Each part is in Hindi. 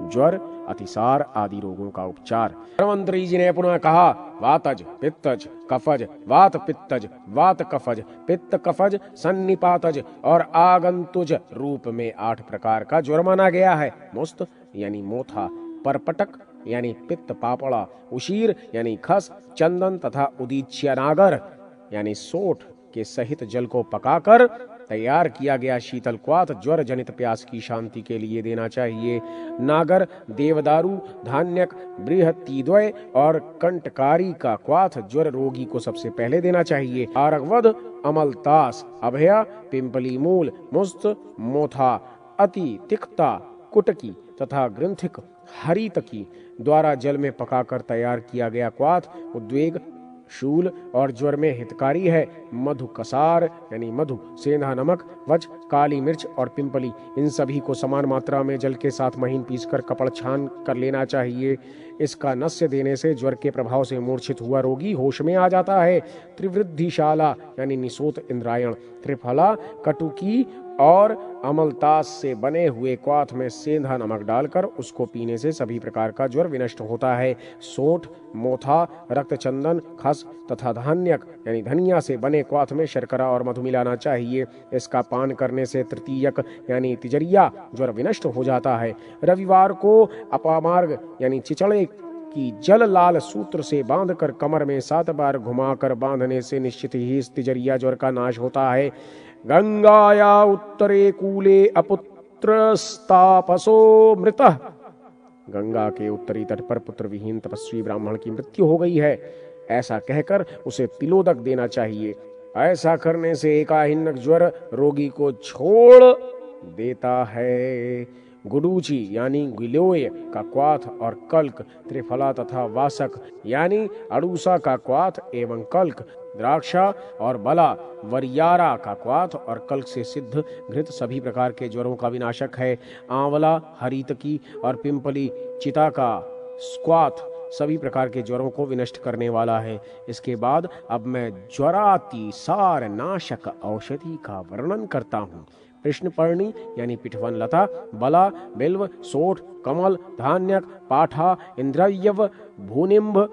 ज्वर, अतिसार आदि रोगों का उपचार। धन्वंतरी जी ने पुनः कहा, वातज, पित्तज, कफज, वात पित्तज, वात कफज, पित्त कफज, सन्निपातज और आगंतुज रूप में 8 प्रकार का ज्वर माना गया है। मुस्त यानी मोथा, परपटक यानी पित्त पापड़ा, उशीर यानी खस, चंदन तथा उदीच्यनागर यानी सोठ के सहित जल को पकाकर तैयार किया गया शीतल क्वाथ ज्वर जनित प्यास की शांति के लिए देना चाहिए। नागर, देवदारू, धान्यक, बृहत्तीद्वय और कंटकारी का क्वाथ ज्वर रोगी को सबसे पहले देना चाहिए। आरगवद, अमलतास, अभया, पिंपली मूल, मुस्त, मोथा, अति तिक्ता, कुटकी तथा ग्रंथिक हरितकी द्वारा जल में पकाकर तैयार किया गया क्वाथ उद्वेग, शूल और ज्वर में हितकारी है। मधु कसार यानी मधु, सेंधा नमक, वच, काली मिर्च और पिंपली, इन सभी को समान मात्रा में जल के साथ महीन पीसकर कपड़ छान कर लेना चाहिए। इसका नस्य देने से ज्वर के प्रभाव से मूर्छित हुआ रोगी होश में आ जाता है। त्रिवृद्धिशाला यानी निसोत इंद्रायण, त्रिफला, कटुकी और अमलतास से बने हुए क्वाथ में सेंधा नमक डालकर उसको पीने से सभी प्रकार का ज्वर विनष्ट होता है। सोठ, मोथा, रक्तचंदन, खस तथा धान्यक यानी धनिया से बने क्वाथ में शर्करा और मधु मिलाना चाहिए। इसका पान करने से तृतीयक यानी तिजरिया ज्वर विनष्ट हो जाता है। रविवार को अपामार्ग यानी चिचड़े की जल लाल सूत्र से बांधकर कमर में 7 बार घुमाकर बांधने से निश्चित ही इस तिजरिया ज्वर का नाश होता है। गंगाया उत्तरे कूले अपुत्रस्तापसो मृतः, गंगा के उत्तरी तट पर पुत्र विहीन तपस्वी ब्राह्मण की मृत्यु हो गई है, ऐसा कहकर उसे तिलोदक देना चाहिए। ऐसा करने से एकाहिनक ज्वर रोगी को छोड़ देता है। गुडूची यानी गिलोय का क्वाथ और कल्क, त्रिफला तथा वासक यानी अड़ूसा का क्वाथ एवं कल्क, द्राक्षा और बला, वरियारा का क्वाथ और कल्क से सिद्ध घृत सभी प्रकार के ज्वरों का विनाशक है। आंवला, हरितकी और पिंपली, चिता का स्क्वाथ सभी प्रकार के ज्वरों को विनष्ट करने वाला है। इसके बाद अब मैं ज्वरातिसार नाशक औषधि का वर्णन करता हूँ। कृष्णपर्णी यानी पिठवन लता, बला, बिल्व, सोठ, कमल, धान्यक, पाठा, इंद्रयव, भूनिम्ब,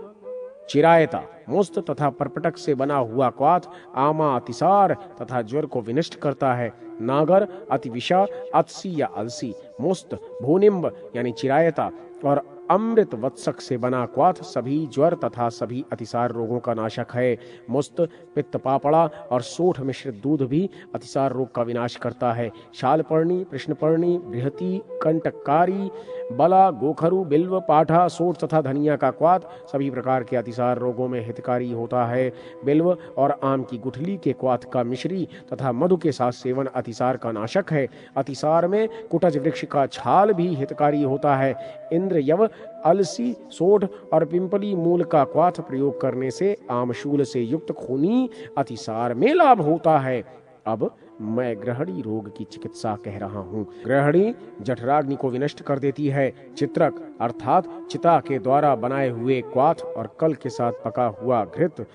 चिरायता, मुस्त तथा परपटक से बना हुआ क्वाथ आमा, अतिसार तथा ज्वर को विनष्ट करता है। नागर, अतिविषा, अतसी या अलसी, मुस्त, भूनिम्ब यानी चिरायता और अमृत वत्सक से बना क्वाथ सभी ज्वर तथा सभी अतिसार रोगों का नाशक है। मुस्त, पित्त पापड़ा और सोठ मिश्रित दूध भी अतिसार रोग का विनाश करता है। शालपर्णी, कृष्णपर्णी, बृहति, कंटकारी, बला, गोखरू, बिल्व, पाठा, सोठ तथा धनिया का क्वाथ सभी प्रकार के अतिसार रोगों में हितकारी होता है। बिल्व और आम की गुठली के क्वाथ का मिश्री तथा मधु के साथ सेवन अतिसार का नाशक है। अतिसार में कुटज वृक्ष का छाल भी हितकारी होता है। इंद्रयव, अलसी, सोठ और पिंपली मूल का क्वाथ प्रयोग करने से आमशूल से युक्त खूनी अतिसार में लाभ होता है। अब मैं ग्रहणी रोग की चिकित्सा कह रहा हूँ। ग्रहणी जठराग्नि को विनष्ट कर देती है। चित्रक अर्थात चिता के द्वारा बनाए हुए क्वाथ और कल के साथ पका हुआ घृत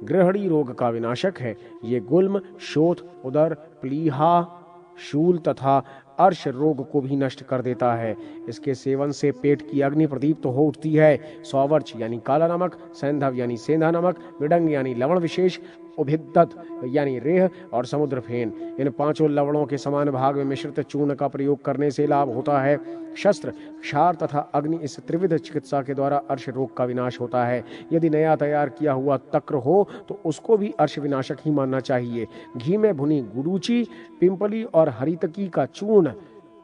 ग्रहणी रोग का विनाशक है। ये गुल्म, शोथ, उदर, प्लीहा, शूल तथा अर्श रोग को भी नष्ट कर देता है। इसके सेवन से पेट की अग्नि प्रदीप्त हो उठती है। सौवर्च यानी काला नमक, सैंधव यानी सेंधा नमक, विडंग यानी लवण विशेष, उभिद्दत यानी रेह और समुद्र फेन, इन 5 लवणों के समान भाग में मिश्रित चूर्ण का प्रयोग करने से लाभ होता है। शस्त्र, क्षार तथा अग्नि इस त्रिविध चिकित्सा के द्वारा अर्श रोग का विनाश होता है। यदि नया तैयार किया हुआ तक्र हो तो उसको भी अर्श विनाशक ही मानना चाहिए। घी में भुनी गुडूची, पिंपली और हरितकी का चूर्ण,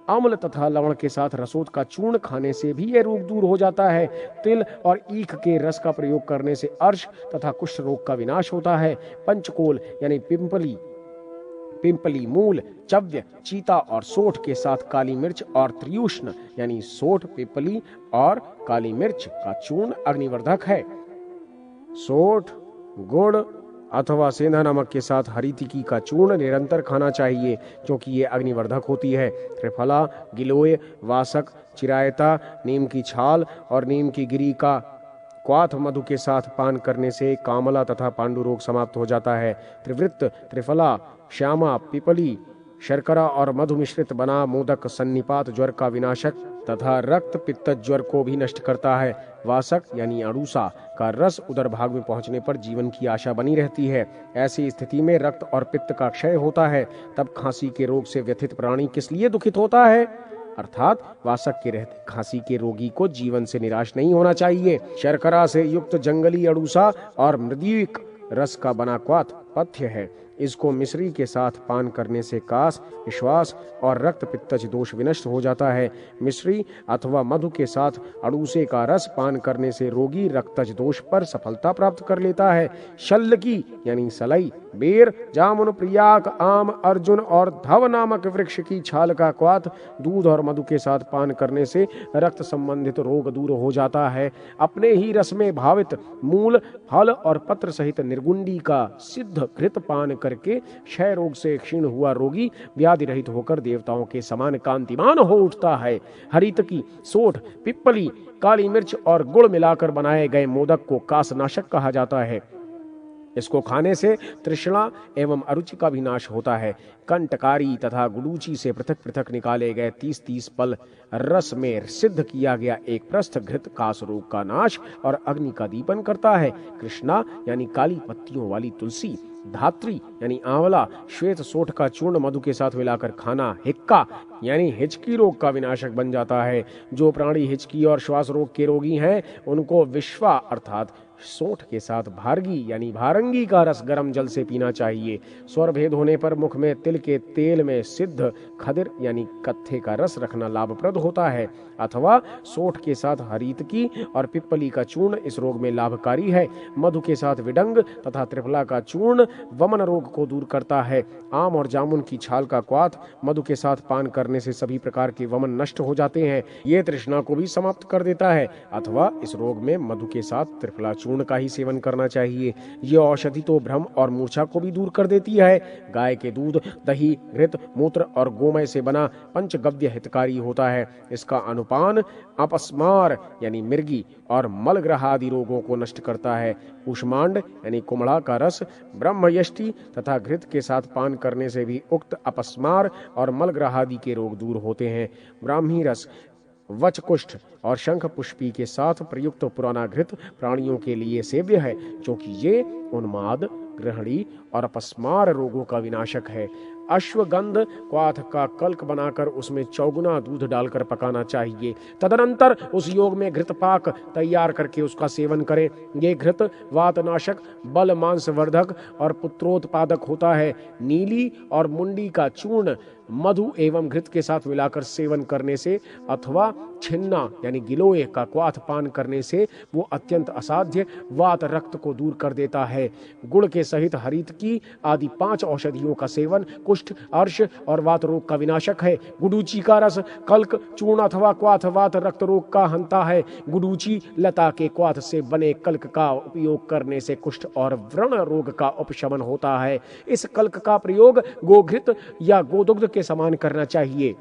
अम्ल तथा लवण के साथ रसोद का चूर्ण खाने से भी यह रोग दूर हो जाता है। तिल और ईख के रस का प्रयोग करने से अर्श तथा कुष्ठ रोग का विनाश होता है। पंचकोल यानी पिंपली मूल, चव्य, चीता और सोठ के साथ काली मिर्च और त्रियुष्ण यानी सोठ, पिपली और काली मिर्च का चूर्ण अग्निवर्धक है। सोठ, गुड़ अथवा सेंधा नमक के साथ हरितिकी का चूर्ण निरंतर खाना चाहिए क्योंकि ये अग्निवर्धक होती है। त्रिफला, गिलोय, वासक, चिरायता, नीम की छाल और नीम की गिरी का क्वाथ मधु के साथ पान करने से कामला तथा पांडु रोग समाप्त हो जाता है। त्रिवृत्त, त्रिफला, श्यामा, पिपली, शर्करा और मधु मिश्रित बना मोदक सन्निपात ज्वर का विनाशक तथा रक्त पित्त ज्वर को भी नष्ट करता है। वासक यानी अड़ूसा का रस उदर भाग में पहुंचने पर जीवन की आशा बनी रहती है। ऐसी स्थिति में रक्त और पित्त का क्षय होता है। तब खांसी के रोग से व्यथित प्राणी किस लिए दुखित होता है? अर्थात वासक के रहते खांसी के रोगी को जीवन से निराश नहीं होना चाहिए। शर्करा से युक्त जंगली अड़ूसा और मृदिक रस का बना क्वाथ पथ्य है। इसको मिश्री के साथ पान करने से कास, श्वास और रक्त पित्तज दोष विनष्ट हो जाता है। मिश्री अथवा मधु के साथ अड़ूसे का रस पान करने से रोगी रक्तज दोष पर सफलता प्राप्त कर लेता है। शल्लकी यानी सलई, बेर, जामुन, प्रियाक, आम, अर्जुन और धव नामक वृक्ष की छाल का क्वाथ दूध और मधु के साथ पान करने से रक्त संबंधित रोग दूर हो जाता है। अपने ही रस में भावित मूल, फल और पत्र सहित निर्गुंडी का सिद्ध घृत पान करके क्षय रोग से क्षीण हुआ रोगी व्याधि रहित होकर देवताओं के समान कांतिमान हो उठता है। हरितकी, सोठ, पिप्पली, काली मिर्च और गुड़ मिलाकर बनाए गए मोदक को कासनाशक कहा जाता है। इसको खाने से तृष्णा एवं अरुचि का भी नाश होता है। कंटकारी तथा गुडूची से पृथक पृथक निकाले गए 30-30 पल रस में सिद्ध किया गया एक प्रस्थ घृत कास रोग का नाश और अग्नि का दीपन करता है। कृष्णा यानी काली पत्तियों वाली तुलसी, धात्री यानी आंवला, श्वेत सोठ का चूर्ण मधु के साथ मिलाकर खाना हिक्का यानी हिचकी रोग का विनाशक बन जाता है। जो प्राणी हिचकी और श्वास रोग के रोगी हैं उनको विश्वा अर्थात सोठ के साथ भारगी यानी भारंगी का रस गर्म जल से पीना चाहिए। स्वर भेद होने पर मुख में तिल के तेल में सिद्ध खदिर यानी कत्थे का रस रखना लाभप्रद होता है। अथवा सोठ के साथ हरीतकी और पिप्पली का चूर्ण इस रोग में लाभकारी है। मधु के साथ विडंग तथा त्रिफला का चूर्ण वमन रोग को दूर करता है। आम और जामुन की छाल का क्वाथ मधु के साथ पान करने से सभी प्रकार के वमन नष्ट हो जाते हैं। ये तृष्णा को भी समाप्त कर देता है। अथवा इस रोग में मधु के साथ त्रिफला चूर्ण का ही सेवन करना चाहिए। ये औषधि तो भ्रम और मूर्छा को भी दूर कर देती है। गाय के दूध, दही, घृत, मूत्र और गोमय से बना पंचगव्य हितकारी होता है। इसका अनुपान अपस्मार यानी मिर्गी और मलग्रह आदि रोगों को नष्ट करता है। कुष्मांड यानी कुमड़ा का रस ब्रह्मयष्टि तथा घृत के साथ पान करने से भी उक्त अपस्मार और मलग्रह आदि के रोग दूर होते हैं। ब्राह्मी रस, वचकुष्ठ और शंख पुष्पी के साथ प्रयुक्त पुराना घृत प्राणियों के लिए सेव्य है, क्योंकि ये उन्माद, ग्रहणी और अपस्मार रोगों का विनाशक है। अश्वगंध क्वाथ का कल्क बनाकर उसमें चौगुना दूध डालकर पकाना चाहिए। तदनंतर उस योग में घृत पाक तैयार करके उसका सेवन करें। ये घृत वातनाशक, बल मांसवर्धक और पुत्रोत्पादक होता है। नीली और मुंडी का चूर्ण मधु एवं घृत के साथ मिलाकर सेवन करने से अथवा छिन्ना यानी गिलोय का क्वाथ पान करने से वो अत्यंत असाध्य वात रक्त को दूर कर देता है। गुड़ के सहित हरितकी आदि 5 औषधियों का सेवन कुष्ठ, अर्श और वात रोग का विनाशक है। गुडूची का रस कल्क चूर्ण अथवा क्वाथ वात रक्त रोग का हंता है। गुडूची लता के क्वाथ से बने कल्क का उपयोग करने से कुष्ठ और व्रण रोग का उपशमन होता है। इस कल्क का प्रयोग गोघृत या गोदुग्ध के समान करना चाहिए।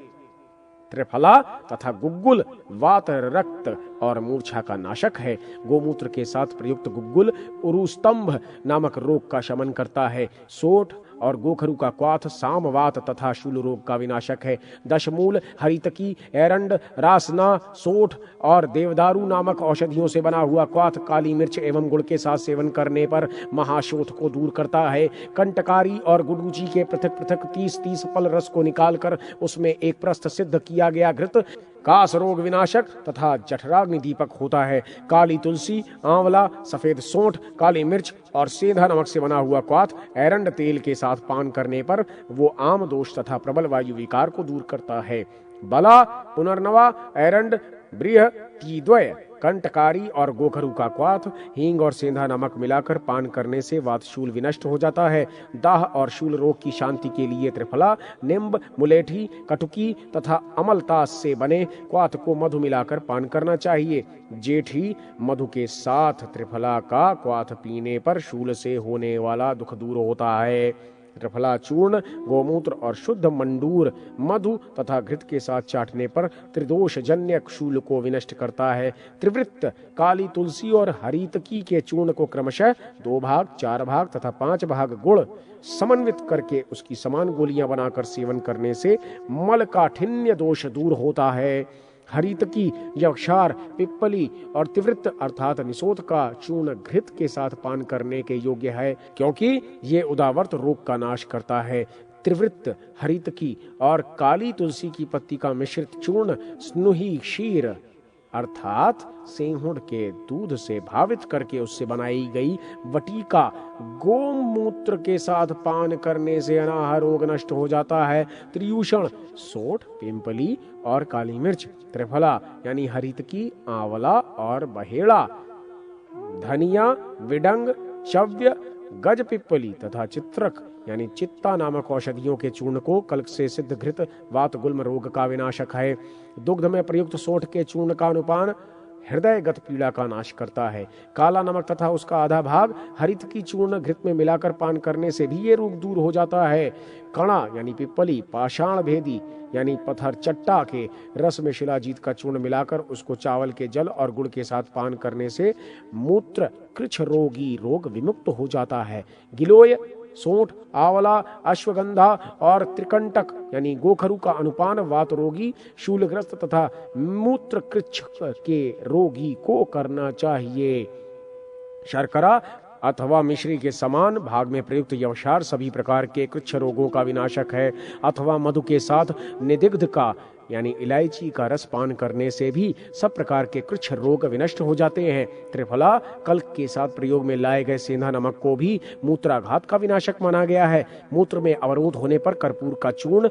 त्रिफला तथा गुग्गुल वात, रक्त और मूर्छा का नाशक है। गोमूत्र के साथ प्रयुक्त गुग्गुल उरुस्तंभ नामक रोग का शमन करता है। सोठ और गोखरू का क्वाथ सामवात तथा शूल रोग का विनाशक है। दशमूल, हरितकी, एरंड, रासना, सोठ और देवदारू नामक औषधियों से बना हुआ क्वाथ काली मिर्च एवं गुड़ के साथ सेवन करने पर महाशोथ को दूर करता है। कंटकारी और गुडूची के पृथक पृथक 30-30 पल रस को निकालकर उसमें एक प्रस्थ सिद्ध किया गया घृत कास रोग विनाशक तथा जठराग्नि दीपक होता है। काली तुलसी, आंवला, सफेद सोंठ, काली मिर्च और सेंधा नमक से बना हुआ क्वाथ एरंड तेल के साथ पान करने पर वो आम दोष तथा प्रबल वायु विकार को दूर करता है। बला, पुनर्नवा, एरंड, बृह, तीद्वय, कंटकारी और गोखरू का क्वाथ हींग और सेंधा नमक मिलाकर पान करने से वातशूल विनष्ट हो जाता है। दाह और शूल रोग की शांति के लिए त्रिफला, निम्ब, मुलेठी, कटुकी तथा अमलतास से बने क्वाथ को मधु मिलाकर पान करना चाहिए। जेठी मधु के साथ त्रिफला का क्वाथ पीने पर शूल से होने वाला दुख दूर होता है। त्रिफला चूर्ण, गोमूत्र और शुद्ध मंडूर मधु तथा घृत के साथ चाटने पर त्रिदोष जन्य शूल को विनष्ट करता है। त्रिवृत्त, काली तुलसी और हरितकी के चूर्ण को क्रमशः 2 भाग, 4 भाग तथा 5 भाग गुड़ समन्वित करके उसकी समान गोलियां बनाकर सेवन करने से मल काठिन्य दोष दूर होता है। हरितकी, यक्षार, पिप्पली और तिवृत्त अर्थात निशोथ का चूर्ण घृत के साथ पान करने के योग्य है, क्योंकि ये उदावर्त रोग का नाश करता है। त्रिवृत्त, हरितकी और काली तुलसी की पत्ती का मिश्रित चूर्ण स्नुही क्षीर अर्थात सेंहुड़ के दूध से भावित करके उससे बनाई गई वटिका गोमूत्र के साथ पान करने से अनाह रोग नष्ट हो जाता है। त्रियूषण, सोंठ, पिंपली और काली मिर्च, त्रिफला यानी हरितकी, आंवला और बहेड़ा, धनिया, विडंग, चव्य, गज पिप्पली तथा चित्रक यानी चित्ता नामक औषधियों के चूर्ण को कल्क से सिद्ध घृत वात गुल्म रोग का विनाशक है। दुग्ध में प्रयुक्त सोंठ के चूर्ण का अनुपान हृदयगत पीड़ा का नाश करता है। काला नमक तथा उसका आधा भाग हरित की चूर्ण घृत में मिलाकर पान करने से भी ये रोग दूर हो जाता है। कणा यानी पिप्पली, पाषाण भेदी यानी पत्थर चट्टा के रस में शिलाजीत का चूर्ण मिलाकर उसको चावल के जल और गुड़ के साथ पान करने से मूत्र कृच्छ रोगी रोग विमुक्त हो जाता है। गिलोय, सोंठ, आंवला, अश्वगंधा और त्रिकंटक यानी गोखरू का अनुपान वात रोगी, शूलग्रस्त तथा मूत्र कृच्छ के रोगी को करना चाहिए। शर्करा अथवा मिश्री के समान भाग में प्रयुक्त यवसार सभी प्रकार के कृच्छ रोगों का विनाशक है। अथवा मधु के साथ निदिग्ध का यानी इलायची का रस पान करने से भी सब प्रकार के कृच्छ रोग विनष्ट हो जाते हैं। त्रिफला कल्क के साथ प्रयोग में लाए गए सेंधा नमक को भी मूत्राघात का विनाशक माना गया है। मूत्र में अवरोध होने पर कर्पूर का चूर्ण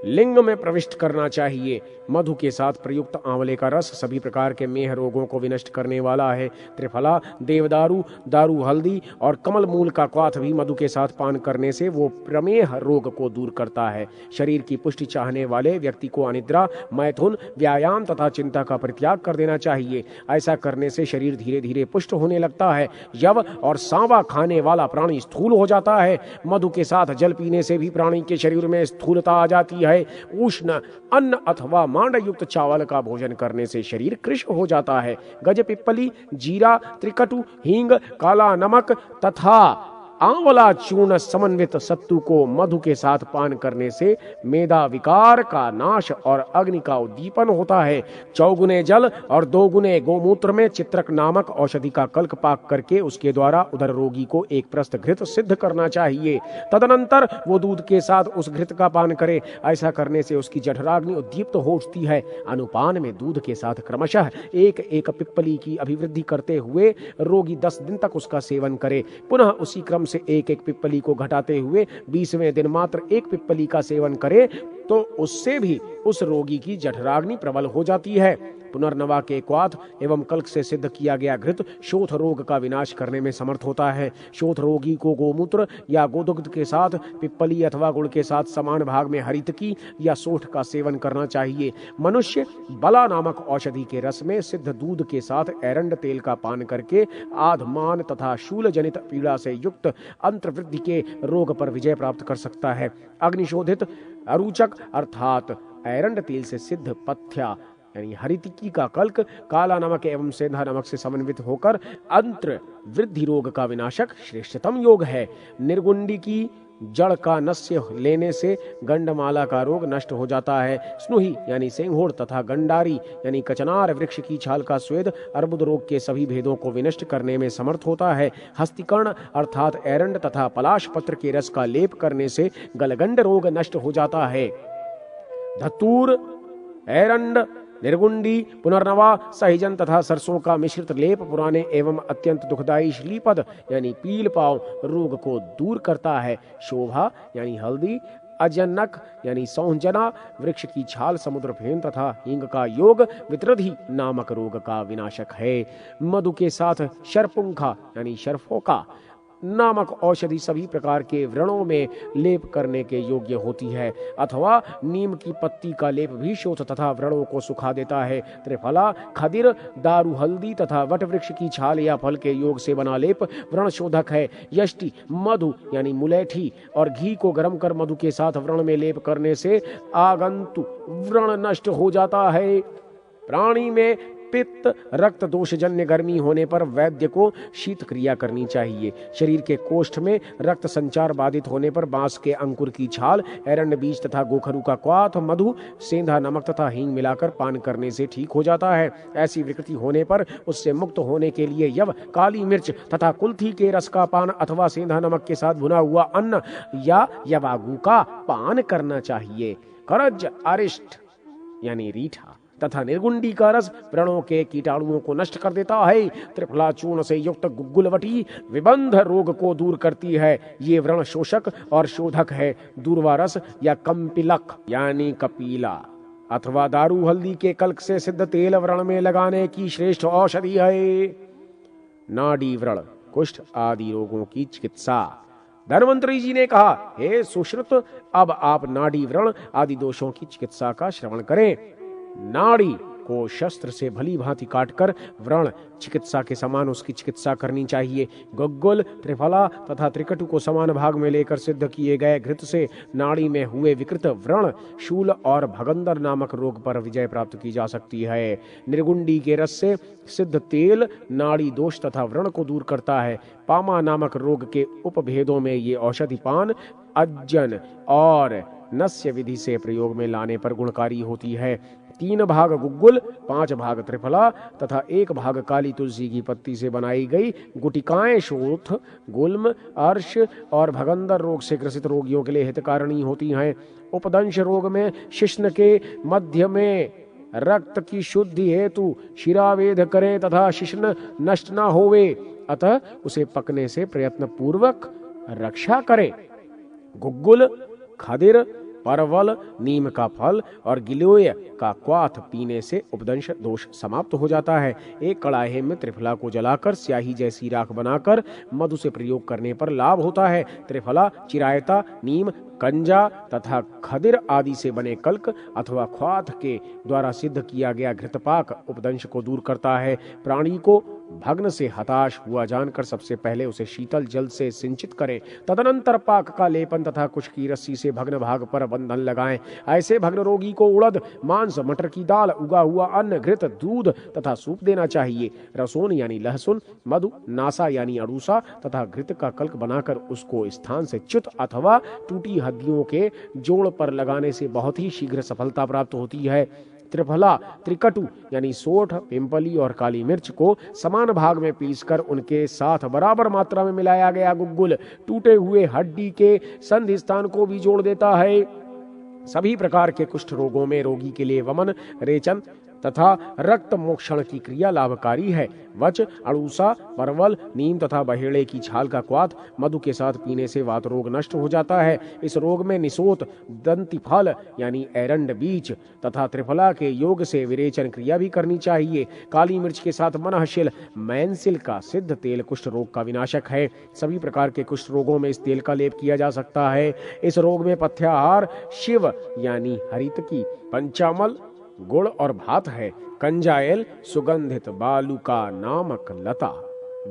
लिंग में प्रविष्ट करना चाहिए। मधु के साथ प्रयुक्त आंवले का रस सभी प्रकार के मेह रोगों को विनष्ट करने वाला है। त्रिफला, देवदारू, दारू हल्दी और कमल मूल का क्वाथ भी मधु के साथ पान करने से वो प्रमेह रोग को दूर करता है। शरीर की पुष्टि चाहने वाले व्यक्ति को अनिद्रा, मैथुन, व्यायाम तथा चिंता का परित्याग कर देना चाहिए। ऐसा करने से शरीर धीरे धीरे पुष्ट होने लगता है। यव और सांवा खाने वाला प्राणी स्थूल हो जाता है। मधु के साथ जल पीने से भी प्राणी के शरीर में स्थूलता आ जाती है। उष्ण अन्न अथवा मांड युक्त चावल का भोजन करने से शरीर कृश हो जाता है। गज पिप्पली, जीरा, त्रिकटु, हींग, काला नमक तथा आंवला चूर्ण समन्वित सत्तू को मधु के साथ पान करने से मेदा विकार का नाश और अग्नि का उद्दीपन होता है। 4 गुने जल और 2 गुने गोमूत्र में चित्रक नामक औषधि का कल्क पाक करके उसके द्वारा उधर रोगी को एक प्रस्त घृत सिद्ध करना चाहिए। तदनंतर वो दूध के साथ उस घृत का पान करे। ऐसा करने से उसकी जठराग्नि उद्दीप्त हो उठती है। अनुपान में दूध के साथ क्रमशः एक एक पिप्पली की अभिवृद्धि करते हुए रोगी 10 दिन तक उसका सेवन करे। पुनः उसी क्रम से एक एक पिप्पली को घटाते हुए 20वें दिन मात्र एक पिप्पली का सेवन करे तो उससे भी उस रोगी की जठराग्नि प्रबल हो जाती है। पुनर्नवा के क्वाथ एवं कल्क से सिद्ध किया गया घृत शोथ रोग का विनाश करने में समर्थ होता है। शोथ रोगी को गोमूत्र या गोदुग्ध के साथ पिप्पली अथवा गुड़ के साथ समान भाग में हरितकी या सोठ का सेवन करना चाहिए। मनुष्य बला नामक औषधि के रस में सिद्ध दूध के साथ एरंड तेल का पान करके आधमान तथा शूल जनित पीड़ा से युक्त अंतर्वृद्धि के रोग पर विजय प्राप्त कर सकता है। अग्निशोधित अरूचक अर्थात एरंड तेल से सिद्ध पथ्या यानी हरितिकी का कल्क काला नमक एवं सेंधा नमक से समन्वित होकर अंत्र वृद्धि रोग का विनाशक श्रेष्ठतम योग है। निर्गुंडी की जड़ का नस्य लेने से गंडमाला का रोग नष्ट हो जाता है। स्नुही यानी सेंघोड़ तथा गंडारी यानी कचनार वृक्ष की छाल का स्वेद अर्बुद रोग के सभी भेदों को विनष्ट करने में समर्थ होता है। हस्तिकर्ण अर्थात एरंड तथा पलाश पत्र के रस का लेप करने से गलगंड रोग नष्ट हो जाता है। धतूर, एरंड, निर्गुंडी, पुनर्नवा, सहिजन तथा सरसों का मिश्रित लेप पुराने एवं अत्यंत दुखदायी श्लीपद यानी पील पाव रोग को दूर करता है। शोभा यानी हल्दी, अजनक यानी सौंजना वृक्ष की छाल, समुद्र फेन तथा हींग का योग वित्रधि नामक रोग का विनाशक है। मधु के साथ शरपुंखा यानी शरफोका नामक औषधि सभी प्रकार के व्रणों में लेप करने के योग्य होती है। अथवा नीम की पत्ती का लेप भी शोथ तथा व्रणों को सुखा देता है। त्रिफला, खदिर, दारू हल्दी तथा वट वृक्ष की छाल या फल के योग से बना लेप व्रण शोधक है। यष्टि, मधु यानी मुलैठी और घी को गर्म कर मधु के साथ व्रण में लेप करने से आगंतु व्रण नष्ट हो जाता है। प्राणी में पित्त रक्त दोष जन्य गर्मी होने पर वैद्य को शीत क्रिया करनी चाहिए। शरीर के कोष्ठ में रक्त संचार बाधित होने पर बांस के अंकुर की छाल, एरंड बीज तथा गोखरू का क्वाथ, मधु, सेंधा नमक तथा हींग मिलाकर पान करने से ठीक हो जाता है। ऐसी विकृति होने पर उससे मुक्त होने के लिए यव, काली मिर्च तथा कुल्थी के रस का पान अथवा सेंधा नमक के साथ भुना हुआ अन्न या यवागु का पान करना चाहिए। करज, अरिष्ट यानी रीठा तथा निर्गुंडी का रस व्रणों के कीटाणुओं को नष्ट कर देता है। त्रिफला चूर्ण से युक्त गुग्गुलवटी विबंध रोग को दूर करती है। ये व्रण शोषक और शोधक है। दूर्वा रस या कंपिलक यानी कपीला अथवा दारू हल्दी के कल्क से सिद्ध तेल व्रण में लगाने की श्रेष्ठ औषधि है। नाड़ी व्रण, कुष्ठ आदि रोगों की चिकित्सा। धन्वंतरी जी ने कहा, हे सुश्रुत, अब आप नाड़ी व्रण आदि दोषों की चिकित्सा का श्रवण करें। नाड़ी को शस्त्र से भली भांति काटकर व्रण चिकित्सा के समान उसकी चिकित्सा करनी चाहिए। गुग्गुल, त्रिफला तथा त्रिकटु को समान भाग में लेकर सिद्ध किए गए घृत से नाड़ी में हुए विकृत व्रण, शूल और भगंदर नामक रोग पर विजय प्राप्त की जा सकती है। निर्गुंडी के रस से सिद्ध तेल नाड़ी दोष तथा व्रण को दूर करता है। पामा नामक रोग के उपभेदों में ये औषधि पान, अज्जन और नस्य विधि से प्रयोग में लाने पर गुणकारी होती है। 3 भाग गुग्गुल, 5 भाग त्रिफला तथा 1 भाग काली तुलसी की पत्ती से बनाई गई गुटिकाएं शोथ, गुल्म, अर्श और भगंदर रोग से ग्रसित रोगियों के लिए हितकारिणी होती हैं। उपदंश रोग में शिश्न के मध्य में रक्त की शुद्धि हेतु शिरावेद करें तथा शिश्न नष्ट न होवे, अतः उसे पकने से प्रयत्न पूर्वक रक्षा करें। गुग्गुल, खदिर, परवल, नीम का फल और गिलोय का क्वाथ पीने से उपदंश दोष समाप्त हो जाता है। एक कड़ाहे में त्रिफला को जलाकर स्याही जैसी राख बनाकर मधु से प्रयोग करने पर लाभ होता है। त्रिफला, चिरायता, नीम, कंजा तथा खदिर आदि से बने कल्क अथवा ख्वाथ के द्वारा सिद्ध किया गया घृतपाक उपदंश को दूर करता है। प्राणी को भग्न से हताश हुआ जानकर सबसे पहले उसे शीतल जल से सिंचित करें। तदनंतर पाक का लेपन तथा कुश की रस्सी से भग्न भाग पर बंधन लगाएं। ऐसे भग्न रोगी को उड़द, मांस, मटर की दाल, उगा हुआ अन्न, घृत, दूध तथा सूप देना चाहिए। रसोन यानी लहसुन, मधु, नासा यानी अड़ूसा तथा घृत का कल्क बनाकर उसको स्थान से च्युत अथवा टूटी हड्डियों के जोड़ पर लगाने से बहुत ही शीघ्र सफलता प्राप्त होती है। त्रिफला, त्रिकटु यानी सोठ, पिंपली और काली मिर्च को समान भाग में पीसकर उनके साथ बराबर मात्रा में मिलाया गया गुग्गुल टूटे हुए हड्डी के संधि स्थान को भी जोड़ देता है। सभी प्रकार के कुष्ठ रोगों में रोगी के लिए वमन, रेचन तथा रक्त मोक्षण की क्रिया लाभकारी है। वच, अड़ूसा, परवल, नीम तथा बहेड़े की छाल का क्वाथ मधु के साथ पीने से वात रोग नष्ट हो जाता है। इस रोग में निसोत, दंतिफल यानी एरंड बीज तथा त्रिफला के योग से विरेचन क्रिया भी करनी चाहिए। काली मिर्च के साथ मनहशिल, मैनसिल का सिद्ध तेल कुष्ठ रोग का विनाशक है। सभी प्रकार के कुष्ठ रोगों में इस तेल का लेप किया जा सकता है। इस रोग में पथ्याहार शिव यानी हरितकी, पंचामल, गुड़ और भात है। कंजाएल, सुगंधित बालुका नामक लता,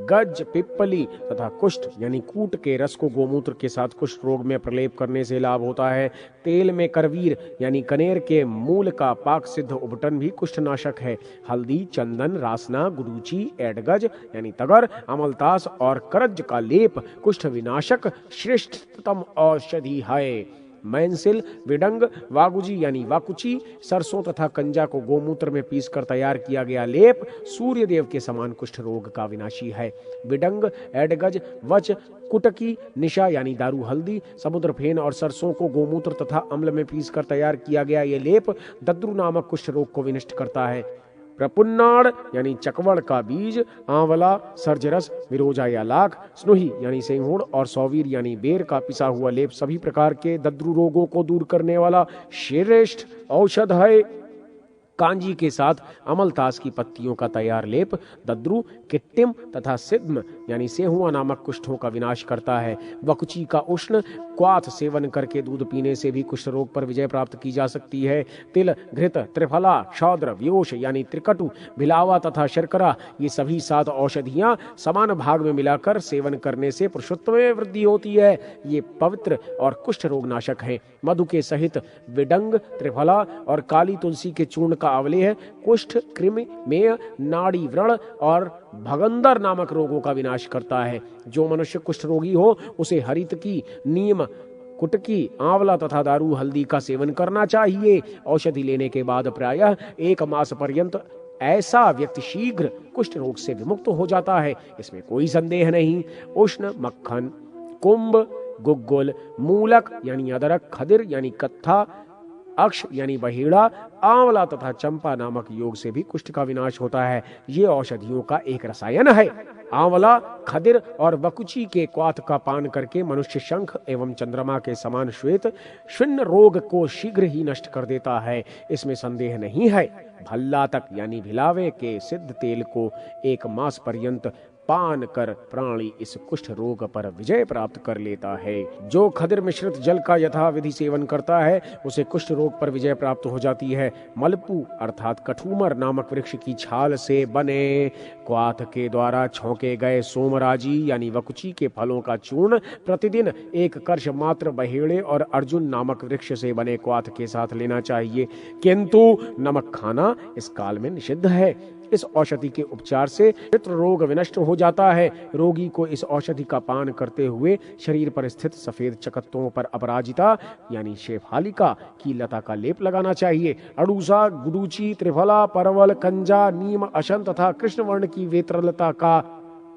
गज, पिप्पली तथा कुष्ठ यानी कूट के रस को गोमूत्र के साथ कुष्ठ रोग में प्रलेप करने से लाभ होता है। तेल में करवीर यानी कनेर के मूल का पाक सिद्ध उपटन भी कुष्ठनाशक है। हल्दी, चंदन, रासना, गुडूची, एडगज यानी तगर, अमलतास और करज का लेप कुष्ठ विनाशक श्रेष्ठतम औषधि है। मैनसिल, विडंग, वागुजी यानी वाकुची, सरसों तथा कंजा को गोमूत्र में पीसकर तैयार किया गया लेप सूर्य देव के समान कुष्ठ रोग का विनाशी है। विडंग, एडगज, वच, कुटकी, निशा यानी दारू हल्दी, समुद्र फेन और सरसों को गोमूत्र तथा अम्ल में पीसकर तैयार किया गया ये लेप दद्रु नामक कुष्ठ रोग को विनष्ट करता है। प्रपुन्नाड़ यानी चकवड़ का बीज, आंवला, सर्जरस, विरोजा या लाख, स्नुही यानी सेंघोड़ और सौवीर यानी बेर का पिसा हुआ लेप सभी प्रकार के दद्रु रोगों को दूर करने वाला श्रेष्ठ औषध है। कांजी के साथ अमलतास की पत्तियों का तैयार लेप दद्रु, किट्टिम तथा सिद्म यानी सेहुआ नामक कुष्ठों का विनाश करता है। वकुची का उष्ण क्वाथ सेवन करके दूध पीने से भी कुष्ठ रोग पर विजय प्राप्त की जा सकती है। तिल, घृत, त्रिफला, क्षौद्र, व्योश यानी त्रिकटु, भिलावा तथा शर्करा ये सभी 7 औषधियां समान भाग में मिलाकर सेवन करने से पुरुषत्व में वृद्धि होती है। ये पवित्र और कुष्ठ रोग नाशक है। मधु के सहित विडंग, त्रिफला और काली तुलसी के चूर्ण का अवलेह कुष्ठ, कृमि, मेय, नाड़ी व्रण और भगंदर नामक रोगों का विनाश करता है। जो मनुष्य कुष्ठ रोगी हो उसे हरितकी, नीम, कुटकी, आंवला तथा दारू हल्दी का सेवन करना चाहिए। औषधि लेने के बाद प्रायः 1 मास पर्यंत ऐसा व्यक्ति शीघ्र कुष्ठ रोग से विमुक्त हो जाता है, इसमें कोई संदेह नहीं। उष्ण, मक्खन, कुंभ, गुग्गुल, मूलक यानी अदरक, खदिर यानी कत्था, अक्ष यानी बहेड़ा, आंवला तथा चंपा नामक योग से भी कुष्ठ का विनाश होता है। ये औषधियों का एक रसायन है। आंवला, खदिर और बकुची के क्वाथ का पान करके मनुष्य शंख एवं चंद्रमा के समान श्वेत शून्य रोग को शीघ्र ही नष्ट कर देता है, इसमें संदेह नहीं है। भल्ला तक यानी भिलावे के सिद्ध तेल को 1 मास पर्यंत पान कर प्राणी इस कुष्ठ रोग पर विजय प्राप्त कर लेता है। जो खदिर मिश्रित जल का यथाविधि सेवन करता है उसे कुष्ठ रोग पर विजय प्राप्त हो जाती है। मलपू अर्थात कठूमर नामक वृक्ष की छाल से बने क्वाथ के द्वारा छौंके गए सोमराजी यानी वकुची के फलों का चूर्ण प्रतिदिन 1 कर्ष मात्र बहेड़े और अर्जुन नामक वृक्ष से बने क्वाथ के साथ लेना चाहिए, किंतु नमक खाना इस काल में निषिद्ध है। इस औषधि के उपचार से पित्र रोग विनष्ट हो जाता है। रोगी को इस औषधि का पान करते हुए शरीर पर स्थित सफेद चकत्तों पर अपराजिता यानी शेफालिका की लता का लेप लगाना चाहिए। अड़ूसा, गुडूची, त्रिफला, परवल, कंजा, नीम, अशन तथा कृष्ण वर्ण की वेत्रलता का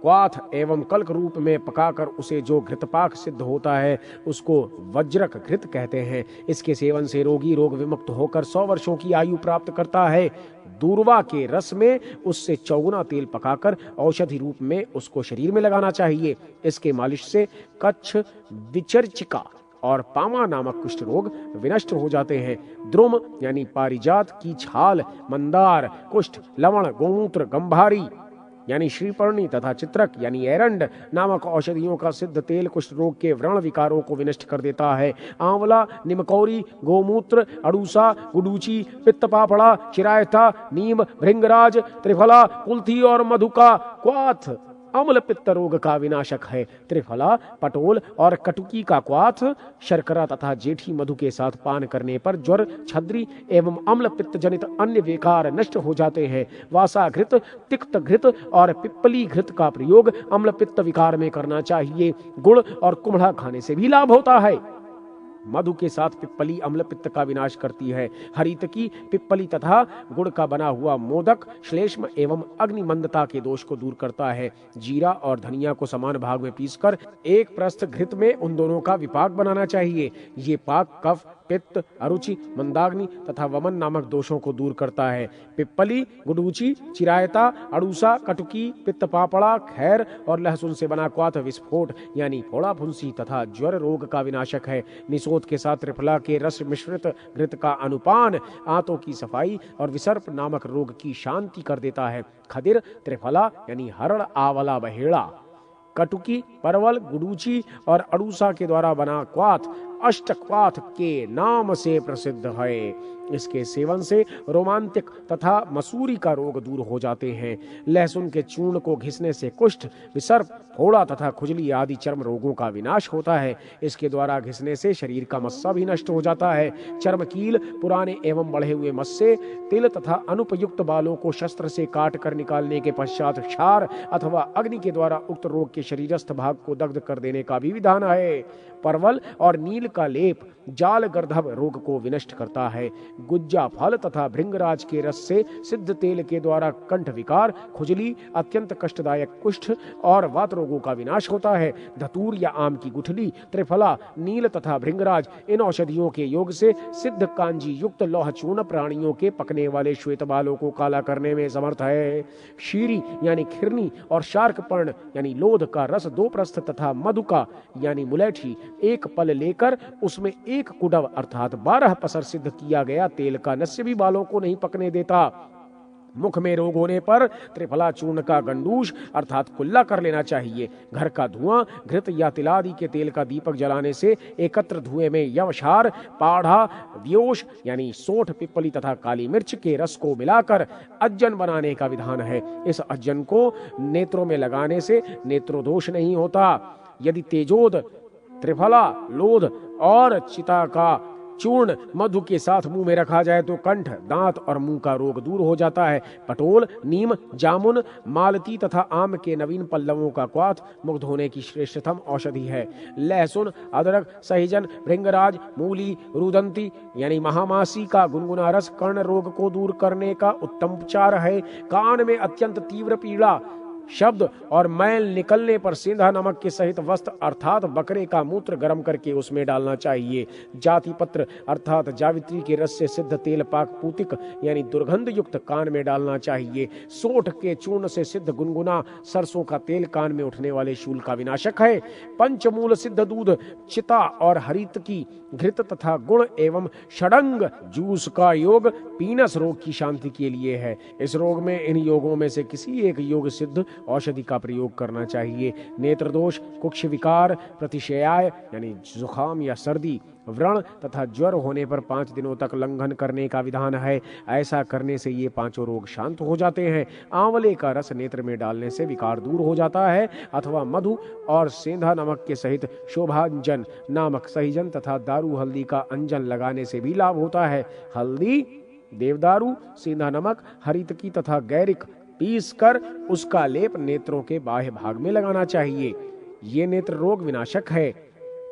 क्वाथ एवं कल्क रूप में पकाकर उसे जो घृतपाक सिद्ध होता है उसको वज्रक घृत कहते हैं। इसके सेवन से रोगी रोग विमुक्त होकर 100 वर्षों की आयु प्राप्त करता है। दूर्वा के रस में उससे चौगुना तेल पकाकर औषधि रूप में उसको शरीर में लगाना चाहिए। इसके मालिश से कच्छ, विचर्चिका और पामा नामक कुष्ठ रोग विनष्ट हो जाते हैं। द्रुम यानी पारिजात की छाल, मंदार, कुष्ठ, लवण, गोमूत्र, गंभारी यानी श्रीपर्णी तथा चित्रक यानी एरंड नामक औषधियों का सिद्ध तेल कुष्ठ रोग के व्रण विकारों को विनष्ट कर देता है। आंवला, निमकौरी, गोमूत्र, अड़ूसा, गुडूची, पित्त पापड़ा, चिरायता, नीम, भृंगराज, त्रिफला, कुल्थी और मधु का क्वाथ अम्ल पित्त रोग का विनाशक है। त्रिफला, पटोल और कटुकी का क्वाथ शर्करा तथा जेठी मधु के साथ पान करने पर ज्वर, छद्री एवं अम्ल पित्त जनित अन्य विकार नष्ट हो जाते हैं। वासा घृत, तिक्त घृत और पिप्पली घृत का प्रयोग अम्ल पित्त विकार में करना चाहिए। गुड़ और कुम्हड़ा खाने से भी लाभ होता है। मधु के साथ पिप्पली अम्ल पित्त का विनाश करती है। हरितकी, पिप्पली तथा गुड़ का बना हुआ मोदक श्लेष्म एवं अग्निमंदता के दोष को दूर करता है। जीरा और धनिया को समान भाग में पीसकर 1 प्रस्थ घृत में उन दोनों का विपाक बनाना चाहिए। ये पाक कफ, पित्त, अरुचि, मंदाग्नि तथा वमन नामक दोषों को दूर करता है। पिप्पली, गुडूची, चिरायता, अड़ूसा, कटुकी, पित्त पापड़ा, खैर और लहसुन से बना क्वाथ विस्फोट यानी फोड़ा फुंसी तथा ज्वर रोग का विनाशक है। निसोद के साथ त्रिफला के रस मिश्रित घृत का अनुपान आंतों की सफाई और विसर्प नामक रोग की शांति कर देता है। खदिर, त्रिफला यानी हरड़, आंवला, बहेड़ा, कटुकी, परवल, गुडूची और अड़ूसा के द्वारा बना क्वाथ अष्टक्वाथ के नाम से प्रसिद्ध है। इसके सेवन से रोमांतिक तथा मसूरी का रोग दूर हो जाते हैं। लहसुन के चूर्ण को घिसने से कुष्ठ, विसर्प, फोड़ा तथा खुजली आदि चर्म रोगों का विनाश होता है। इसके द्वारा घिसने से शरीर का मस्सा भी नष्ट हो जाता है। चर्म कील, पुराने एवं बढ़े हुए मस्से, तिल तथा अनुपयुक्त बालों को शस्त्र से काट कर निकालने के पश्चात क्षार अथवा अग्नि के द्वारा उक्त रोग के शरीरस्थ भाग को दग्ध कर देने का भी विधान है। परवल और नील का लेप जाल गर्धव रोग को विनष्ट करता है। गुज्जा फल तथा भृंगराज के रस से सिद्ध तेल के द्वारा कंठ विकार, खुजली, अत्यंत कष्टदायक कुष्ठ और वात रोगों का विनाश होता है। धतूर या आम की गुठली, त्रिफला, नील तथा भृंगराज इन औषधियों के योग से सिद्ध कांजी युक्त लौह चूर्ण प्राणियों के पकने वाले श्वेत बालों को काला करने में समर्थ है। शीरी यानी खिरनी और शार्क पर्ण यानी लोध का रस 2 प्रस्थ तथा मधु का यानी मुलैठी 1 पल लेकर उसमें 1 कुडव अर्थात 12 पसर सिद्ध किया गया तेल का नस्य भी बालों को नहीं पकने देता। मुख में रोग होने पर त्रिफला चूर्ण का गंडूश अर्थात कुल्ला कर लेना चाहिए। घर का धुआं घृत या तिलादि के तेल का दीपक जलाने से एकत्र धुएं में यवशार, पाढ़ा, व्योश यानी सोठ, पिप्पली तथा काली मिर्च के रस को मिलाकर अज्जन बनाने का विधान है। इस अज्जन को नेत्रों में लगाने से नेत्रोदोष नहीं होता। यदि तेजोद, त्रिफला, लोध और चिता का चूर्ण मधु के साथ मुंह में रखा जाए तो कंठ, दांत और मुंह का रोग दूर हो जाता है। पटोल, नीम, जामुन, मालती तथा आम के नवीन पल्लवों का क्वाथ मुक्त होने की श्रेष्ठतम औषधि है। लहसुन, अदरक, सहीजन, भृंगराज, मूली, रुदंती यानी महामासी का गुनगुना रस कर्ण रोग को दूर करने का उत्तम उपचार है। कान में अत्यंत तीव्र पीड़ा, शब्द और मैल निकलने पर सेंधा नमक के सहित वस्त्र अर्थात बकरे का मूत्र गर्म करके उसमें डालना चाहिए। जाति पत्र अर्थात जावित्री के रस से सिद्ध तेल पाक पूतिक यानी दुर्गंध युक्त कान में डालना चाहिए। सोंठ के चूर्ण से सिद्ध गुनगुना सरसों का तेल कान में उठने वाले शूल का विनाशक है। पंचमूल सिद्ध दूध, चिता और हरित की घृत तथा गुण एवं षडंग जूस का योग पीनस रोग की शांति के लिए है। इस रोग में इन योगों में से किसी एक योग सिद्ध औषधि का प्रयोग करना चाहिए। नेत्र दोष, कुक्ष विकार, प्रतिशयाय यानी जुकाम या सर्दी, व्रण तथा ज्वर होने पर 5 दिनों तक लंघन करने का विधान है। ऐसा करने से ये पांचों रोग शांत हो जाते हैं। आंवले का रस नेत्र में डालने से विकार दूर हो जाता है अथवा मधु और सेंधा नमक के सहित शोभांजन नामक सहीजन तथा दारू हल्दी का अंजन लगाने से भी लाभ होता है। हल्दी, देवदारू, सेंधा नमक, हरितकी तथा गैरिक पीस कर उसका लेप नेत्रों के बाह्य भाग में लगाना चाहिए। ये नेत्र रोग विनाशक है।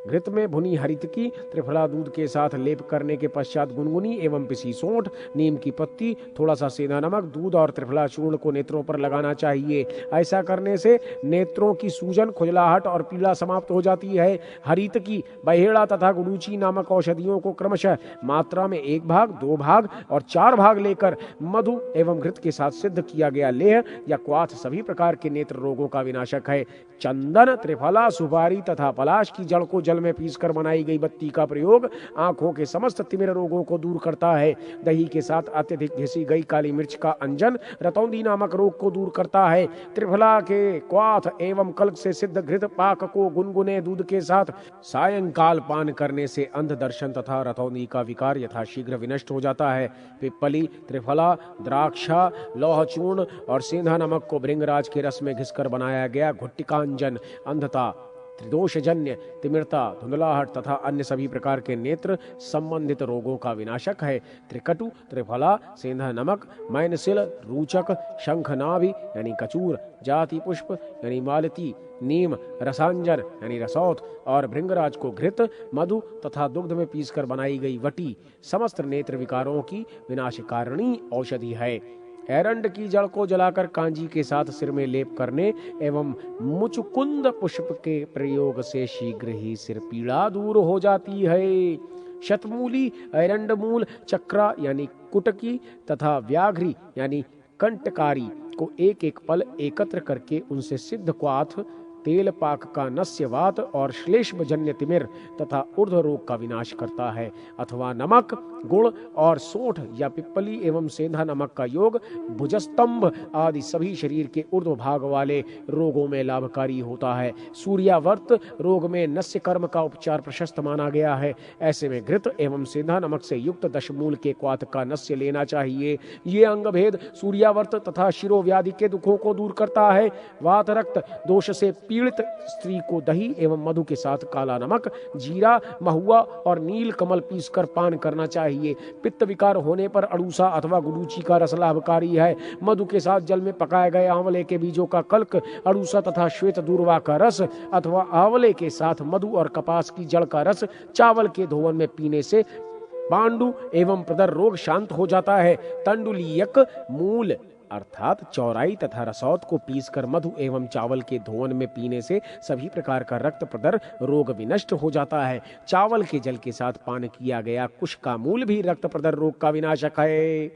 घृत में भुनी हरितकी त्रिफला दूध के साथ लेप करने के पश्चात गुनगुनी एवं पिसी सोंठ, नीम की पत्ती, थोड़ा सा सेंधा नमक, दूध और त्रिफला चूर्ण को नेत्रों पर लगाना चाहिए। ऐसा करने से नेत्रों की सूजन, खुजलाहट और पीड़ा समाप्त हो जाती है। हरितकी, बहेड़ा तथा गुडूची नामक औषधियों को क्रमशः मात्रा में 1 भाग, 2 भाग और 4 भाग लेकर मधु एवं घृत के साथ सिद्ध किया गया लेह या क्वाथ सभी प्रकार के नेत्र रोगों का विनाशक है। चंदन, त्रिफला, सुपारी तथा पलाश की जड़ को जल में पीसकर बनाई गई बत्ती का प्रयोग आंखों के समस्त तिमिर रोगों को दूर करता है। दही के साथ अत्यधिक घिसी गई काली मिर्च का अंजन रतौंधी नामक रोग को दूर करता है। त्रिफला के क्वाथ एवं कल्क से सिद्ध घृत पाक को गुनगुने दूध के साथ सायंकाल पान करने से अंध दर्शन तथा रतौंधी का विकार यथाशीघ्र विनष्ट हो जाता है। पिप्पली, त्रिफला, द्राक्षा, लौह चूर्ण और सेंधा नमक को भृंगराज के रस में घिसकर बनाया गया घुट्टिकांजन अंधता, त्रिदोषजन्य तिमिरता, धुंधलाहट तथा अन्य सभी प्रकार के नेत्र संबंधित रोगों का विनाशक है। त्रिकटु, त्रिफला, सेंधा नमक, मैनसिल, रूचक, शंखनाभि यानी कचूर, जाति पुष्प यानी मालती, नीम, रसांजन यानी रसौत और भृंगराज को घृत, मधु तथा दुग्ध में पीसकर बनाई गई वटी समस्त नेत्र विकारों की विनाशकारिणी औषधि है। एरंड की जड़ को जलाकर कांजी के साथ सिर में लेप करने एवं मुचुकुंद पुष्प के प्रयोग से शीघ्र ही सिर पीड़ा दूर हो जाती है। शतमूली, एरंड मूल, चक्रा यानी कुटकी तथा व्याघ्री यानी कंटकारी को एक एक पल एकत्र करके उनसे सिद्ध क्वाथ तेल पाक का नस्यवात और श्लेष्म जन्य तिमिर तथा ऊर्ध्व रोग का विनाश करता है। अथवा नमक, गुड़ और सोंठ या पिप्पली एवं सेंधा नमक का योग भुजस्तंभ आदि सभी शरीर के ऊर्ध्व भाग वाले रोगों में लाभकारी होता है। सूर्यावर्त रोग में नस्य कर्म का उपचार प्रशस्त माना गया है। ऐसे में घृत एवं सेंधा नमक से युक्त दशमूल के क्वाथ का नस्य लेना चाहिए। ये अंग भेद सूर्यावर्त तथा शिरोव्याधि के दुखों को दूर करता है। वात रक्त दोष से पीड़ित स्त्री को दही एवं मधु के साथ काला नमक, जीरा, महुआ और नील कमल पीसकर पान करना चाहिए। पित्त विकार होने पर अड़ूसा अथवा गुडूची का रस लाभकारी है। मधु के साथ जल में पकाए गए आंवले के बीजों का कल्क, अड़ूसा तथा श्वेत दूर्वा का रस अथवा आंवले के साथ मधु और कपास की जड़ का रस चावल के धोवन में पीने से पांडु एवं प्रदर रोग शांत हो जाता है। तंडुलियक मूल अर्थात चौराई तथा रसौत को पीसकर मधु एवं चावल के धोवन में पीने से सभी प्रकार का रक्त प्रदर रोग विनष्ट हो जाता है। चावल के जल के साथ पान किया गया कुश का मूल भी रक्त प्रदर रोग का विनाशक है।